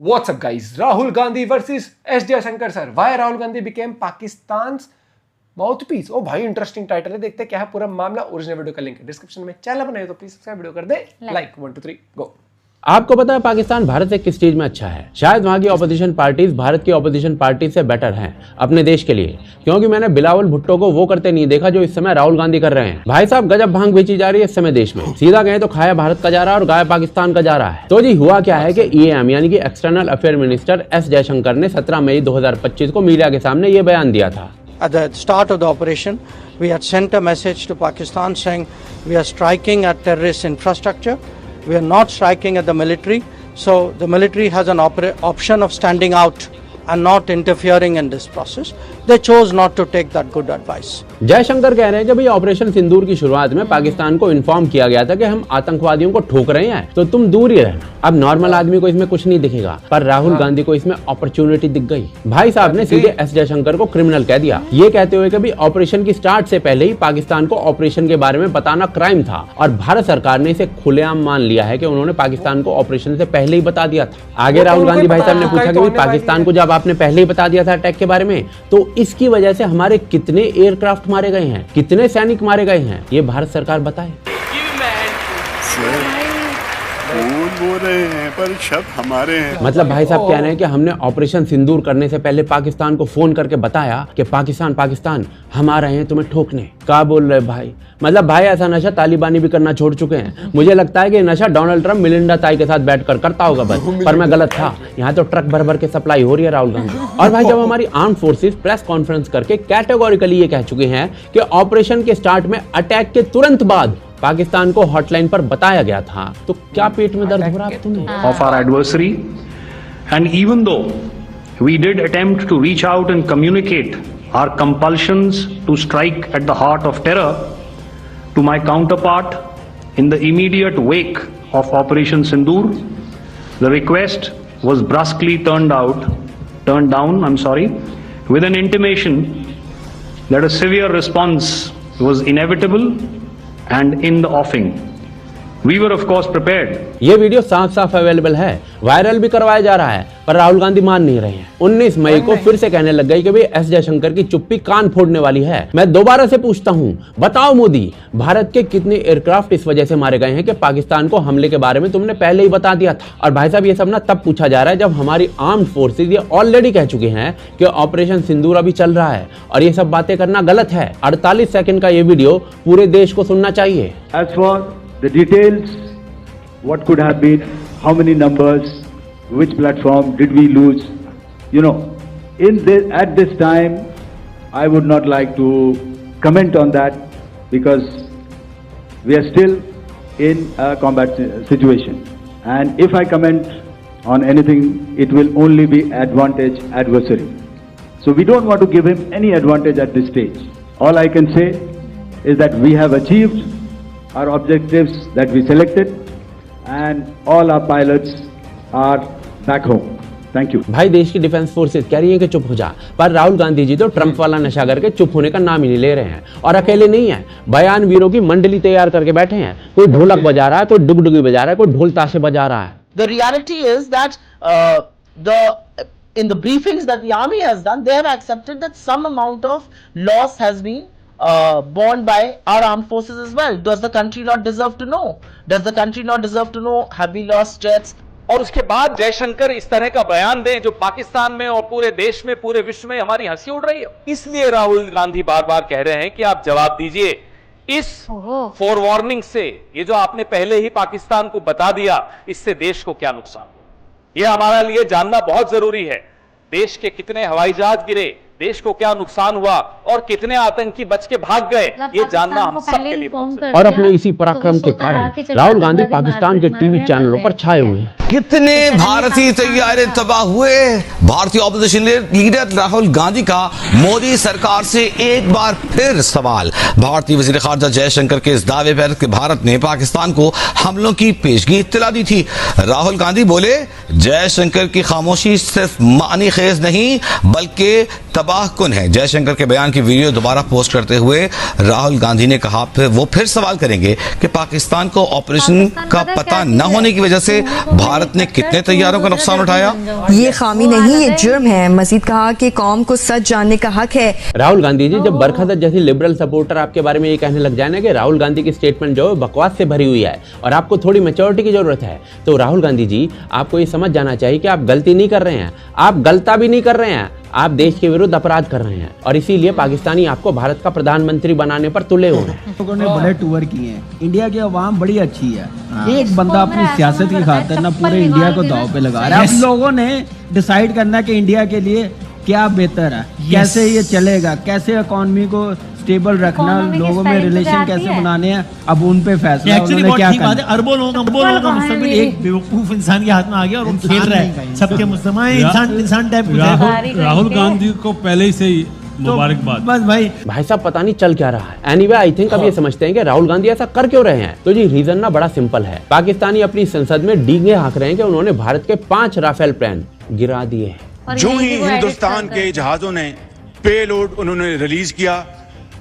What's up guys? Rahul Gandhi versus S. Jaishankar sir. Why Rahul Gandhi became Pakistan's mouthpiece? ओ भाई interesting title है, देखते हैं क्या है पूरा मामला। ओरिजिनल वीडियो का लिंक है डिस्क्रिप्शन में। चैनल बनाए तो प्लीज सब्सक्राइब, वीडियो कर दे लाइक। 1 2 3 गो। आपको पता है पाकिस्तान भारत से किस चीज में अच्छा है? शायद वहां की ऑपोजिशन पार्टीज भारत की ऑपोजिशन पार्टी से बेटर हैं अपने देश के लिए, क्योंकि मैंने बिलावल भुट्टो को वो करते नहीं देखा जो इस समय राहुल गांधी कर रहे हैं। भाई साहब गजब भांग बेची जा रही है इस समय देश में। सीधा कहें तो खाया भारत का जा रहा है और गाया पाकिस्तान का जा रहा है। तो जी हुआ क्या है कि EAM यानी कि external affair minister S. Jaishankar ने 17 मई 2025 को मीडिया के सामने ये बयान दिया था। At the start of the operation, we had sent a message to Pakistan saying we are striking at terrorist infrastructure. We are not striking at the military. So the military has an option of standing out and not interfering in this process. They chose not to take that good advice. Jaishankar कह रहे हैं कि भाई operation सिंदूर की शुरुआत में पाकिस्तान को inform किया गया था कि हम आतंकवादियों को ठोक रहे हैं, तो तुम दूर ही रहना। अब नॉर्मल आदमी को इसमें कुछ नहीं दिखेगा, पर राहुल गांधी को इसमें अपॉर्चुनिटी दिख गई। भाई साहब ने सीधे S. जयशंकर को क्रिमिनल कह दिया, ये कहते हुए कि भाई ऑपरेशन की स्टार्ट से पहले ही पाकिस्तान को ऑपरेशन के बारे में बताना क्राइम था और भारत सरकार ने इसे खुलेआम मान लिया है कि उन्होंने पाकिस्तान को ऑपरेशन से पहले ही बता दिया था। आगे राहुल गांधी भाई साहब ने पूछा कि पाकिस्तान को जब आपने पहले ही बता दिया था अटैक के बारे में, तो इसकी वजह से हमारे कितने एयरक्राफ्ट मारे गए हैं, कितने सैनिक मारे गए हैं, ये भारत सरकार बताए। बोल रहे हैं पर शक हमारे हैं। मतलब भाई साहब कह रहे हैं कि हमने ऑपरेशन सिंदूर करने से पहले पाकिस्तान को फोन करके बताया कि पाकिस्तान हम आ रहे हैं तुम्हें ठोकने। क्या बोल रहे भाई? मतलब भाई ऐसा नशा तालिबानी भी करना छोड़ चुके हैं। मुझे लगता है कि नशा डोनाल्ड ट्रंप मिलिंडा ताई के साथ बैठकर करता होगा बस, पर मैं गलत था। यहाँ तो ट्रक भर भर के सप्लाई हो रही है राहुल गांधी। और भाई जब हमारी आर्म फोर्सेस प्रेस कॉन्फ्रेंस करके कैटेगोरिकली ये कह चुके हैं कि ऑपरेशन के स्टार्ट में अटैक के तुरंत बाद पाकिस्तान को हॉटलाइन पर बताया गया था, तो क्या पेट में दर्द हो रहा है तुम्हें? Of our adversary, and even though we did attempt to reach out and communicate our compulsions to strike at the heart of terror to my counterpart in the immediate wake of Operation Sindoor, the request was brusquely turned down, with an intimation that a severe response was inevitable and in the offing. We were of course prepared. ये video साफ available है, viral भी करवाया जा रहा है, पर राहुल गांधी मान नहीं रहे हैं। 19 मई को फिर से कहने लग गई कि भाई S. जयशंकर की चुप्पी कान फोड़ने वाली है। मैं दोबारा से पूछता हूं, बताओ मोदी, भारत के कितने एयरक्राफ्ट इस वजह से मारे गए हैं कि पाकिस्तान को हमले के बारे में तुमने पहले ही बता दिया था। और भाई साहब ये सब ना तब पूछा जा रहा है जब हमारी आर्म्ड फोर्सेज ये ऑलरेडी कह चुके हैं कि ऑपरेशन सिंदूर अभी चल रहा है और ये सब बातें करना गलत है। 48 सेकंड का ये वीडियो पूरे देश को सुनना चाहिए। As for the details, what could have been, how many numbers, which platform did we lose, you know, at this time I would not like to comment on that because we are still in a combat situation, and if I comment on anything it will only be advantage adversary, so we don't want to give him any advantage at this stage. All I can say is that we have achieved our objectives that we selected and all our pilots are back home. Thank you. भाई देश की defence forces कह रही है कि चुप हो जा, पर राहुल गांधी जी तो ट्रंप वाला नशा करके चुप होने का नाम ही नहीं ले रहे हैं। और अकेले नहीं है, बयान वीरों की मंडली तैयार करके बैठे हैं। कोई ढोलक बजा रहा है, कोई डुगडुगी बजा रहा है, कोई ढोल ताशे बजा रहा है। The reality is that in the briefings that the army has done, they have accepted that some amount of loss has been borne by our armed forces as well. Does the country not deserve to know? Does the country not deserve to know? Have we lost jets? और उसके बाद जयशंकर इस तरह का बयान दें जो पाकिस्तान में और पूरे देश में, पूरे विश्व में हमारी हंसी उड़ रही है। इसलिए राहुल गांधी बार बार कह रहे हैं कि आप जवाब दीजिए इस फोरवार्निंग से। ये जो आपने पहले ही पाकिस्तान को बता दिया, इससे देश को क्या नुकसान, ये हमारे लिए जानना बहुत जरूरी है। देश के कितने हवाई जहाज गिरे, देश को क्या नुकसान हुआ और कितने आतंकी बच के भाग गए, ये जानना हम सबके लिए। और अपने इसी पराक्रम के कारण राहुल गांधी पाकिस्तान के टीवी चैनलों पर छाए हुए हैं। कितने भारतीय तैयारे तबाह हुए। भारतीय ऑपोजिशन लीडर राहुल गांधी का मोदी सरकार से एक बार फिर सवाल। भारतीय वजीर खारजा जयशंकर के इस दावे पर कि भारत ने पाकिस्तान को हमलों की पेशगी इत्तला दी थी। राहुल गांधी बोले जयशंकर की खामोशी सिर्फ मानी खेज नहीं बल्कि तबाहकुन है। जयशंकर के बयान की वीडियो दोबारा पोस्ट करते हुए राहुल गांधी ने कहा वो फिर सवाल करेंगे कि पाकिस्तान को ऑपरेशन का पता न होने की वजह से भारत ने कितने तैयारों का नुकसान उठाया। ये खामी नहीं, ये जुर्म है। मजीद कहा कि कौम को सच जानने का हक है। राहुल गांधी जी, जब बरखत जैसी लिबरल सपोर्टर आपके बारे में ये कहने लग जाए ना कि राहुल गांधी की स्टेटमेंट जो है बकवास से भरी हुई है और आपको थोड़ी मैच्योरिटी की जरूरत है, तो राहुल गांधी जी आपको ये समझ जाना चाहिए कि आप गलती नहीं कर रहे हैं, आप गलता भी नहीं कर रहे हैं, आप देश के विरुद्ध अपराध कर रहे हैं और इसीलिए पाकिस्तानी आपको भारत का प्रधानमंत्री बनाने पर तुले हुए हैं। लोगों ने बड़े टूर किए हैं, इंडिया की आवाम बड़ी अच्छी है। एक बंदा अपनी सियासत की खातिर ना पूरे इंडिया को दांव पे लगा रहा है। अब लोगों ने डिसाइड करना कि इंडिया के लिए क्या बेहतर है, कैसे ये चलेगा, कैसे इकोनॉमी को स्टेबल रखना, लोगों में रिलेशन कैसे बनाने हैं, अब उन पे फैसला उन्होंने क्या करना। अरबों लोगों का मुस्तकबिल एक बेवकूफ इंसान के हाथ में आ गया और वो खेल रहा है सबके मुसलमान इंसान टाइप। राहुल गांधी को पहले से ही मुबारकबाद। बस भाई साहब पता नहीं चल क्या रहा है। एनीवे आई थिंक अब ये समझते हैं कि राहुल गांधी ऐसा कर क्यों रहे हैं। तो जी रीजन ना बड़ा सिंपल है। पाकिस्तानी अपनी संसद में डींगे हाँक रहे हैं कि उन्होंने भारत के 5 राफेल प्लेन गिरा दिए हैं। जो ही हिंदुस्तान के जहाजों ने पेलोड उन्होंने रिलीज किया,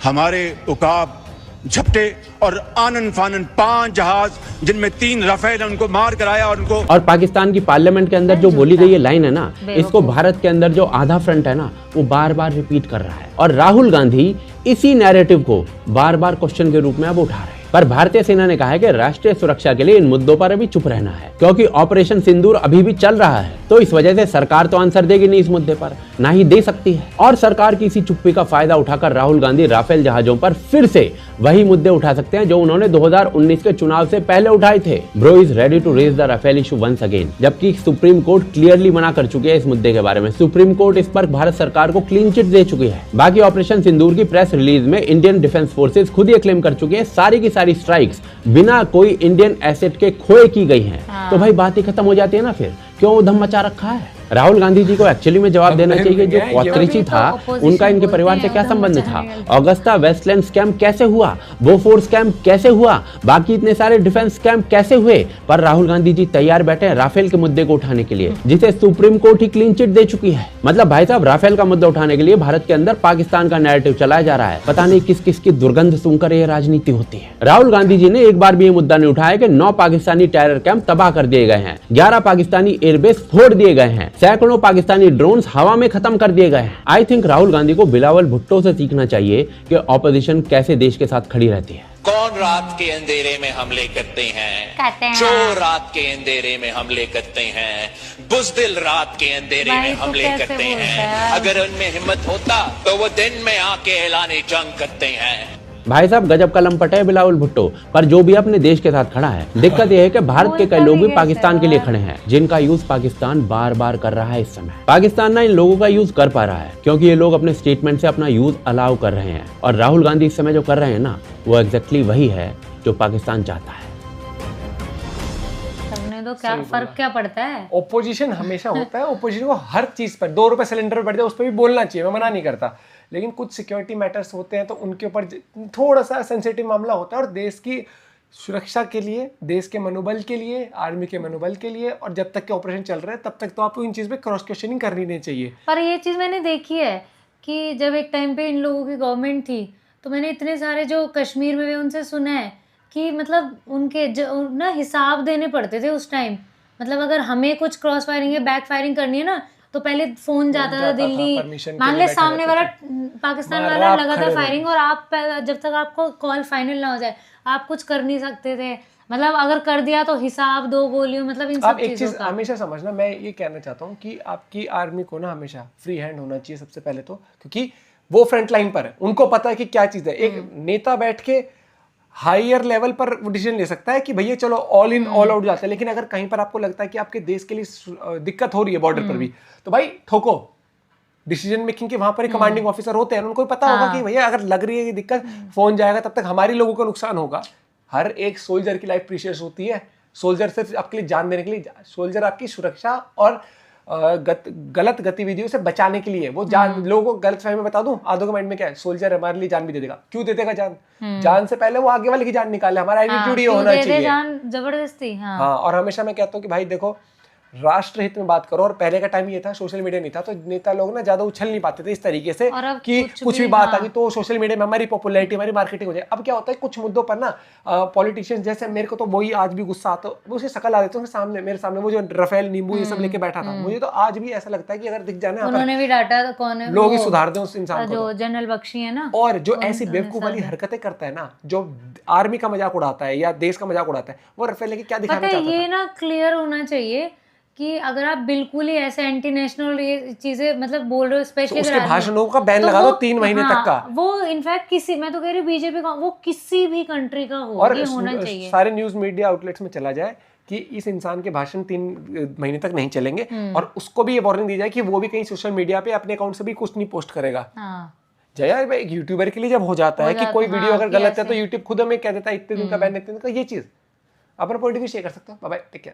हमारे उकाब झपटे और आनन फानन 5 जहाज जिनमें 3 राफेल उनको मार कराया और उनको। और पाकिस्तान की पार्लियामेंट के अंदर जो बोली गई ये लाइन है ना, इसको भारत के अंदर जो आधा फ्रंट है ना वो बार बार रिपीट कर रहा है और राहुल गांधी इसी नैरेटिव को बार बार क्वेश्चन के रूप में अब उठा रहे हैं। पर भारतीय सेना ने कहा है कि राष्ट्रीय सुरक्षा के लिए इन मुद्दों पर अभी चुप रहना है, क्योंकि ऑपरेशन सिंदूर अभी भी चल रहा है। तो इस वजह से सरकार तो आंसर देगी नहीं इस मुद्दे पर, ना ही दे सकती है। और सरकार की इसी चुप्पी का फायदा उठाकर राहुल गांधी राफेल जहाजों पर फिर से वही मुद्दे उठा सकते हैं जो उन्होंने 2019 के चुनाव से पहले उठाए थे। Bro is ready to raise the Rafale issue once again, जबकि सुप्रीम कोर्ट क्लियरली मना कर चुकी है इस मुद्दे के बारे में। सुप्रीम कोर्ट इस पर भारत सरकार को क्लीन चिट दे चुकी है। बाकी ऑपरेशन सिंदूर की प्रेस रिलीज में इंडियन डिफेंस फोर्सेज खुद ये क्लेम कर चुकी है सारी की सारी स्ट्राइक्स बिना कोई इंडियन एसेट के खोए की गई हैं। तो भाई बात ही खत्म हो जाती है ना, फिर क्यों उधम मचा रखा है। राहुल गांधी जी को एक्चुअली में जवाब देना चाहिए जो क्वात्रिची था उनका इनके परिवार से क्या संबंध था, ऑगस्टा वेस्टलैंड स्कैम कैसे हुआ, बोफोर्स स्कैम कैसे हुआ, बाकी इतने सारे डिफेंस स्कैम कैसे हुए। पर राहुल गांधी जी तैयार बैठे हैं राफेल के मुद्दे को उठाने के लिए, जिसे सुप्रीम कोर्ट ही क्लीन चिट दे चुकी है। मतलब भाई साहब राफेल का मुद्दा उठाने के लिए भारत के अंदर पाकिस्तान का नैरेटिव चलाया जा रहा है। पता नहीं किस किस की दुर्गंध सूंघकर ये राजनीति होती है। राहुल गांधी जी ने एक बार भी ये मुद्दा नहीं उठाया कि 9 पाकिस्तानी टेरर कैंप तबाह कर दिए गए हैं, 11 पाकिस्तानी एयरबेस फोड़ दिए गए हैं, सैकड़ों पाकिस्तानी ड्रोन्स हवा में खत्म कर दिए गए हैं। आई थिंक राहुल गांधी को बिलावल भुट्टो से सीखना चाहिए कि ऑपोजिशन कैसे देश के साथ खड़ी रहती है। कौन रात के अंधेरे में हमले करते हैं, चोर रात के अंधेरे में हमले करते हैं, बुज़दिल रात के अंधेरे में हमले करते हैं। अगर उनमें हिम्मत होता तो वो दिन में आके ऐलाने जंग करते हैं। भाई साहब गजब का लंपट है बिलावल भुट्टो, पर जो भी अपने देश के साथ खड़ा है। दिक्कत यह है कि भारत के कई लोग भी पाकिस्तान के लिए खड़े हैं, जिनका यूज पाकिस्तान बार बार कर रहा है। इस समय पाकिस्तान ना इन लोगों का यूज कर पा रहा है क्योंकि ये लोग अपने स्टेटमेंट से अपना यूज अलाउ कर रहे हैं। और राहुल गांधी इस समय जो कर रहे हैं ना, वो एग्जैक्टली वही है जो पाकिस्तान चाहता है। तो क्या फर्क क्या पड़ता है। ओपोजिशन हमेशा होता है, ओपोजिशन को हर चीज पर 2 रुपए सिलेंडर पर बढ़ जाए उस पर भी बोलना चाहिए, मैं मना नहीं करता। लेकिन कुछ सिक्योरिटी मैटर्स होते हैं तो उनके ऊपर थोड़ा सा सेंसिटिव मामला होता है और देश की सुरक्षा के लिए, देश के मनोबल के लिए, आर्मी के मनोबल के लिए, और जब तक के ऑपरेशन चल रहे हैं तब तक तो आपको इन चीज़ पे क्रॉस क्वेश्चनिंग करनी नहीं चाहिए। पर ये चीज़ मैंने देखी है कि जब एक टाइम पे इन लोगों की गवर्नमेंट थी तो मैंने इतने सारे जो कश्मीर में भी उनसे सुना है कि मतलब उनके ना हिसाब देने पड़ते थे उस टाइम। मतलब अगर हमें कुछ क्रॉस फायरिंग या बैक फायरिंग करनी है ना तो पहले फोन जाता था दिल्ली, मान ले सामने वाला पाकिस्तान वाला लगा था फायरिंग और आप जब तक आपको कॉल फाइनल ना हो जाए आप कुछ कर नहीं सकते थे। मतलब अगर कर दिया तो हिसाब 2 गोलियों, मतलब इन सब एक चीज हमेशा समझना, मैं ये कहना चाहता हूँ कि आपकी आर्मी को ना हमेशा फ्री हैंड होना चाहिए सबसे पहले तो, क्योंकि वो फ्रंट लाइन पर है, उनको पता है कि क्या चीज है। एक नेता बैठ के हायर लेवल पर डिसीजन ले सकता है कि भैया चलो ऑल इन ऑल आउट जाते हैं, लेकिन अगर कहीं पर आपको लगता है कि आपके देश के लिए दिक्कत हो रही है बॉर्डर पर भी, तो भाई ठोको। डिसीजन मेकिंग के वहां पर कमांडिंग ऑफिसर होते हैं, उनको पता होगा कि भैया अगर लग रही है ये दिक्कत, फोन जाएगा तब तक हमारी लोगों को नुकसान होगा। हर एक सोल्जर की लाइफ प्रीशियस होती है। सोल्जर सिर्फ आपके लिए जान देने के लिए, सोल्जर आपकी सुरक्षा और गलत गतिविधियों से बचाने के लिए। वो जान, लोगों को गलत फहमी में बता दूं, आधों के माइंड में क्या है, सोल्जर हमारे लिए जान भी दे देगा। क्यों दे देगा जान? जान से पहले वो आगे वाले की जान निकाले। हमारा एटीट्यूड ये होना चाहिए, जान जबरदस्ती। हाँ, और हमेशा मैं कहता हूँ कि भाई देखो, राष्ट्रहित में बात करो। और पहले का टाइम ये था, सोशल मीडिया नहीं था, तो नेता लोग ना ज्यादा उछल नहीं पाते थे इस तरीके से और अब कि कुछ कुछ भी, भी बात हाँ। आ गई तो सोशल मीडिया में हमारी पॉपुलैरिटी, हमारी मार्केटिंग हो जाए। अब क्या होता है, कुछ मुद्दों पर ना पॉलिटिशियंस, जैसे मेरे को तो वही आज भी गुस्सा आता है, वो उसकी शक्ल आ देते हैं सामने, मेरे सामने वो जो राफेल नींबू ये सब लेके बैठा था, मुझे तो आज भी ऐसा लगता है कि अगर दिख जाए ना उन्होंने भी डांटा, कौन है लोग ही वो, सुधार दें उस इंसान को। जो जनरल बख्शी है ना, और जो उन्होंने ऐसी बेवकूफ वाली सर हरकतें करता है ना, जो आर्मी का मजाक उड़ाता है या देश का मजाक उड़ाता है, वो राफेल लेके क्या दिखाना पता है, चाहता था? ये ना क्लियर होना चाहिए कि अगर आप बिल्कुल ही ऐसे एंटी नेशनल ये चीजें मतलब बोल रहे हो, स्पेशली तो उसके भाषणों का बैन लगा दो 3 महीने तक का। वो इनफैक्ट किसी, मैं तो कह रही हूँ बीजेपी का, वो किसी भी कंट्री का हो, और ये होना चाहिए। सारे न्यूज मीडिया आउटलेट्स में चला जाए कि इस इंसान के भाषण 3 महीने तक नहीं चलेंगे, और उसको भी ये वार्निंग दी जाए कि वो भी कहीं सोशल मीडिया पे अपने अकाउंट से भी कुछ नहीं पोस्ट करेगा। जया, एक यूट्यूबर के लिए जब हो जाता है कि कोई वीडियो अगर गलत है तो यूट्यूब खुद हमें कह देता है इतने दिन का बैन, इतने दिन का, ये चीज अपना पॉइंट भी शेयर कर सकते हो। Bye bye, take care.